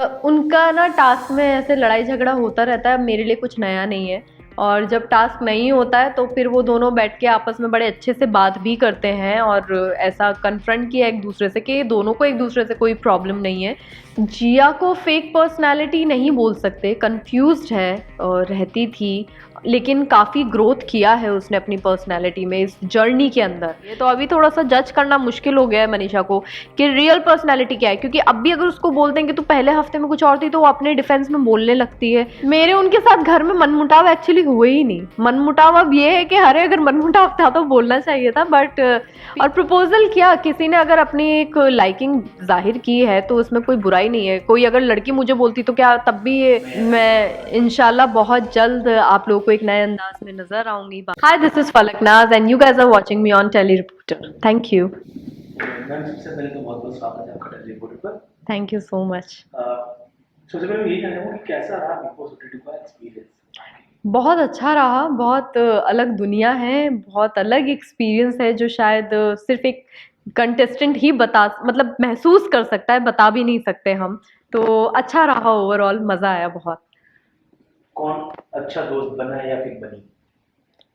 उनका ना टास्क में ऐसे लड़ाई झगड़ा होता रहता है, मेरे लिए कुछ नया नहीं है। और जब टास्क नहीं होता है तो फिर वो दोनों बैठ के आपस में बड़े अच्छे से बात भी करते हैं और ऐसा कन्फ्रंट किया एक दूसरे से कि दोनों को एक दूसरे से कोई प्रॉब्लम नहीं है। जिया को फेक पर्सनालिटी नहीं बोल सकते, कंफ्यूज्ड है और रहती थी, लेकिन काफ़ी ग्रोथ किया है उसने अपनी पर्सनालिटी में इस जर्नी के अंदर। ये तो अभी थोड़ा सा जज करना मुश्किल हो गया है मनीषा को कि रियल पर्सनालिटी क्या है, क्योंकि अब भी अगर उसको बोलते हैं कि तू पहले हफ्ते में कुछ और थी तो वो अपने डिफेंस में बोलने लगती है। मेरे उनके साथ घर में मनमुटाव एक्चुअली हुए ही नहीं। मनमुटाव अब ये है कि अरे अगर मनमुटाव था तो बोलना चाहिए था, बट और प्रपोजल किया, किसी ने अगर अपनी एक लाइकिंग जाहिर की है तो उसमें कोई बुराई नहीं है। कोई अगर लड़की मुझे बोलती तो क्या तब भी मैं इंशाल्लाह बहुत जल्द आप लोगों को एक नए अंदाज में नजर आऊंगी। Hi, this is Falaknaz and you guys are watching me on Tele Reporter. Thank you. Ma'am, सबसे पहले तो बहुत बहुत स्वागत है आपका टेली रिपोर्टर पर। Thank you so much. सबसे पहले मैं यही जानना चाहूँगा कि कैसा रहा बिग बॉस ओटीटी का एक्सपीरियंस? बहुत अच्छा रहा, बहुत अलग दुनिया है, बहुत अलग एक्सपीरियंस है जो शायद सिर्फ एक कंटेस्टेंट ही बता, मतलब महसूस कर सकता है, बता भी नहीं सकते हम। तो अच्छा रहा, ओवरऑल मज़ा आया बहुत। कौन अच्छा दोस्त बना या फिर बनी?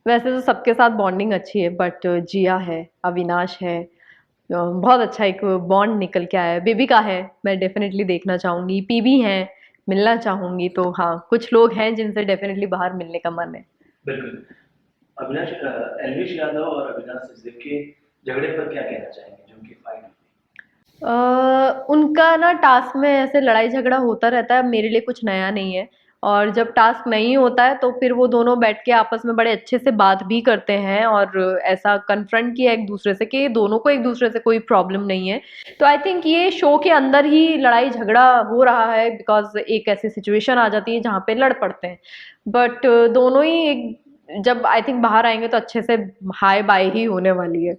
वैसे तो सबके साथ बॉन्डिंग अच्छी है, बट जिया है, अविनाश है, बहुत अच्छा एक बॉन्ड निकल के आया है। बेबी का है, मैं डेफिनेटली देखना चाहूँगी। पीबी हैं, मिलना चाहूँगी। तो हाँ, कुछ लोग हैं जिनसे डेफिनेटली बाहर मिलने का मन है। बिल्कुल। अविनाश, एलविश यादव और अविनाश सचदेव के झगड़े पर क्या कहना चाहेंगे जो उनकी फाइट हुई? उनका ना टास्क में ऐसे लड़ाई झगड़ा होता रहता है, मेरे लिए कुछ नया नहीं है। और जब टास्क नहीं होता है तो फिर वो दोनों बैठ के आपस में बड़े अच्छे से बात भी करते हैं और ऐसा कन्फ्रंट किया एक दूसरे से कि दोनों को एक दूसरे से कोई प्रॉब्लम नहीं है। तो आई थिंक ये शो के अंदर ही लड़ाई झगड़ा हो रहा है, बिकॉज एक ऐसी सिचुएशन आ जाती है जहाँ पे लड़ पड़ते हैं। बट दोनों ही एक, जब आई थिंक बाहर आएंगे तो अच्छे से हाय बाय ही होने वाली है।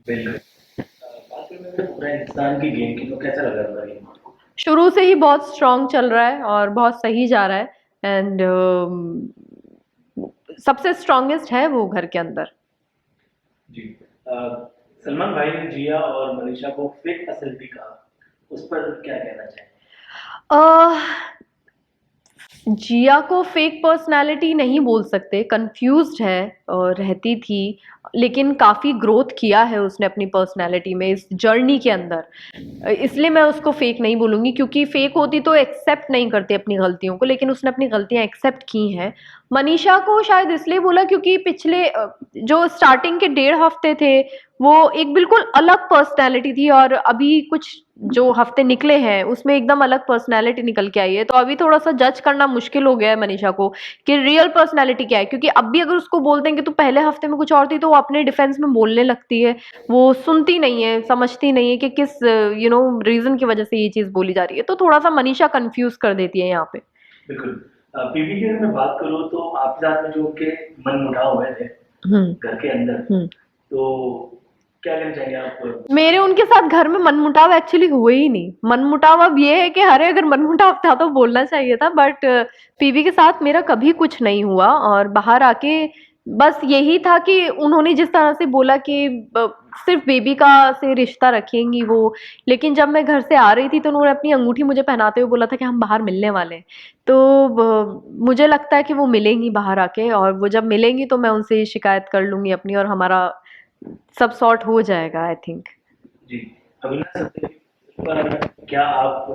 बिल्कुल। बात करें अगर पूरा हिंदुस्तान की गेम की तो कैसा लगा पूरा गेम आपको? शुरू से ही बहुत स्ट्रांग चल रहा है और बहुत सही जा रहा है। एंड सबसे स्ट्रांगेस्ट है वो घर के अंदर। जी। अ, सलमान भाई ने जिया और मनीषा को फेक फैसिलिटी कहा, उस पर क्या कहना चाहेंगे? जिया को फेक पर्सनालिटी नहीं बोल सकते, कंफ्यूज्ड है और रहती थी, लेकिन काफ़ी ग्रोथ किया है उसने अपनी पर्सनालिटी में इस जर्नी के अंदर। इसलिए मैं उसको फेक नहीं बोलूँगी, क्योंकि फेक होती तो एक्सेप्ट नहीं करती अपनी गलतियों को, लेकिन उसने अपनी गलतियाँ एक्सेप्ट की हैं। मनीषा को शायद इसलिए बोला क्योंकि पिछले जो स्टार्टिंग के 1.5 हफ्ते थे वो एक बिल्कुल अलग पर्सनैलिटी थी, और अभी कुछ जो हफ्ते निकले हैं उसमें एकदम अलग पर्सनैलिटी निकल के आई है। तो अभी थोड़ा सा जज करना मुश्किल हो गया है मनीषा को कि रियल पर्सनैलिटी क्या है, क्योंकि अब भी अगर उसको बोलते हैं कि तू पहले हफ्ते में कुछ और थी तो वो अपने डिफेंस में बोलने लगती है। वो सुनती नहीं है, समझती नहीं है कि किस रीजन की वजह से ये चीज़ बोली जा रही है। तो थोड़ा सा मनीषा कंफ्यूज कर देती है यहाँ पे। बिल्कुल। पीवी की अगर मैं बात करूँ तो आपके साथ में जो उनके मन मुटाव हुए थे घर के अंदर, तो क्या कहना चाहेंगे आप? मेरे उनके साथ घर में मनमुटाव एक्चुअली हुए ही नहीं। मनमुटाव अब ये है कि अरे अगर मनमुटाव था तो बोलना चाहिए था, बट पीवी के साथ मेरा कभी कुछ नहीं हुआ। और बाहर आके बस यही था कि उन्होंने जिस तरह से बोला कि सिर्फ बेबी का से रिश्ता रखेंगी वो, लेकिन जब मैं घर से आ रही थी तो उन्होंने अपनी अंगूठी मुझे पहनाते हुए बोला था कि हम बाहर मिलने वाले हैं। तो मुझे लगता है कि वो मिलेंगी बाहर आके, और वो जब मिलेंगी तो मैं उनसे शिकायत कर लूंगी अपनी, और हमारा सब सॉर्ट हो जाएगा आई थिंक। जी। अविनाश सत्य पर क्या आप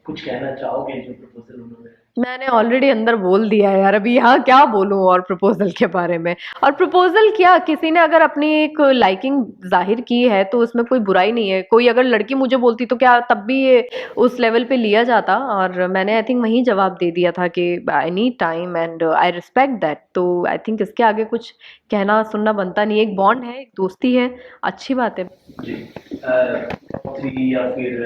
कुछ कहना चाहोगे जो प्रपोजल उन्होंने? मैंने ऑलरेडी अंदर बोल दिया है यार, अभी यहाँ क्या बोलूँ और प्रपोजल के बारे में। और प्रपोजल किया, किसी ने अगर अपनी एक लाइकिंग जाहिर की है तो उसमें कोई बुराई नहीं है। कोई अगर लड़की मुझे बोलती तो क्या तब भी ये उस लेवल पे लिया जाता, और मैंने आई थिंक वहीं जवाब दे दिया था कि I need time and I respect that. तो आई थिंक इसके आगे कुछ कहना सुनना बनता नहीं। एक बॉन्ड है, एक दोस्ती है, अच्छी बात है। जी। थ्री या फिर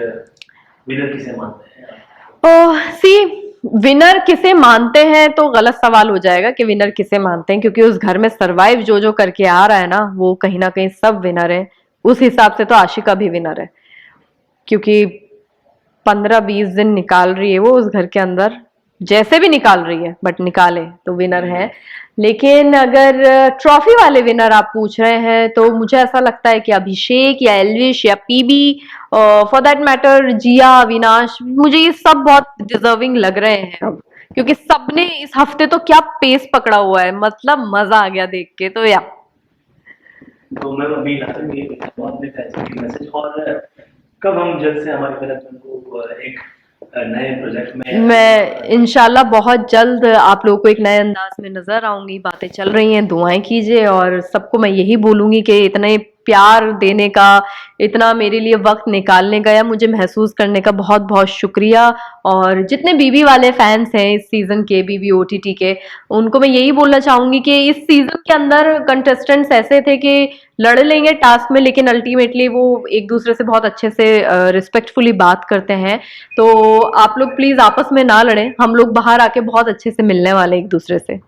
विनर किसे मानते हैं? सी, विनर किसे मानते हैं तो गलत सवाल हो जाएगा कि विनर किसे मानते हैं, क्योंकि उस घर में सरवाइव जो जो करके आ रहा है ना, वो कहीं ना कहीं सब विनर है। उस हिसाब से तो आशिका भी विनर है, क्योंकि 15-20 दिन निकाल रही है वो उस घर के अंदर। जैसे भी निकाल रही है बट निकाले तो विनर है। लेकिन अगर ट्रॉफी वाले विनर आप पूछ रहे हैं तो मुझे ऐसा लगता है कि अभिषेक या एल्विश या पीबी, फॉर दैट मैटर जिया, अविनाश, मुझे ये सब बहुत डिजर्विंग लग रहे हैं अब, क्योंकि सबने इस हफ्ते तो क्या पेस पकड़ा हुआ है, मतलब मजा आ गया देख के। तो या तो मैं अभी लास्ट में ये कहूँगा अपने फैंस की मैसेज, और कब हम जल्द से हमारी फिल्म को एक नए प्रोजेक्ट में मैं इंशाल्लाह बहुत जल्द आप लोगों को एक नए अंदाज में नजर आऊंगी। बातें चल रही हैं, दुआएं कीजिए, और सबको मैं यही बोलूंगी कि इतने प्यार देने का, इतना मेरे लिए वक्त निकालने का या मुझे महसूस करने का बहुत बहुत शुक्रिया। और जितने बीबी वाले फैंस हैं इस सीजन के, बीबी ओटीटी के, उनको मैं यही बोलना चाहूंगी कि इस सीजन के अंदर कंटेस्टेंट्स ऐसे थे कि लड़ लेंगे टास्क में, लेकिन अल्टीमेटली वो एक दूसरे से बहुत अच्छे से रिस्पेक्टफुली बात करते हैं। तो आप लोग प्लीज आपस में ना लड़ें, हम लोग बाहर आके बहुत अच्छे से मिलने वाले एक दूसरे से।